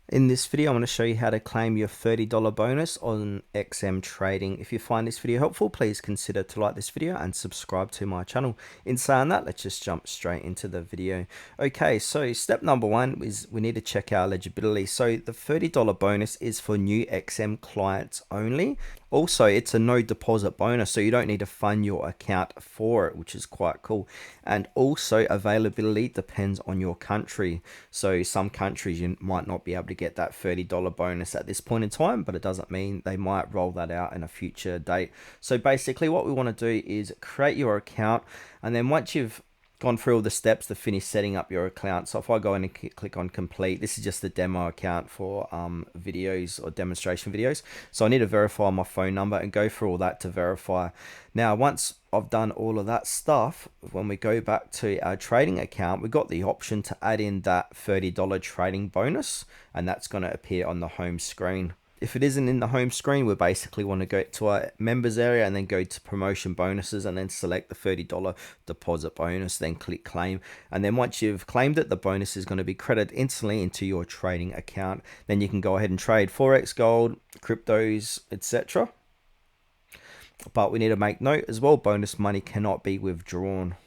In this video, I'm going to show you how to claim your $30 bonus on XM trading. If you find this video helpful, please consider to like this video and subscribe to my channel. In saying that, let's just jump straight into the video. Okay, so step number one is we need to check our eligibility. So the $30 bonus is for new XM clients only. Also, it's a no deposit bonus, so you don't need to fund your account for it, which is quite cool. And also, availability depends on your country. So some countries you might not be able to get that $30 bonus at this point in time, but it doesn't mean they might roll that out in a future date. So basically what we want to do is create your account, and then once you've gone through all the steps to finish setting up your account. So if I go in and click on complete, this is just the demo account for videos or demonstration videos. So I need to verify my phone number and go through all that to verify. Now, once I've done all of that stuff, when we go back to our trading account, we've got the option to add in that $30 trading bonus, and that's going to appear on the home screen. If it isn't in the home screen, we basically want to go to our members area and then go to promotion bonuses and then select the $30 deposit bonus, then click claim. And then once you've claimed it, the bonus is going to be credited instantly into your trading account. Then you can go ahead and trade Forex, gold, cryptos, etc. But we need to make note as well, bonus money cannot be withdrawn.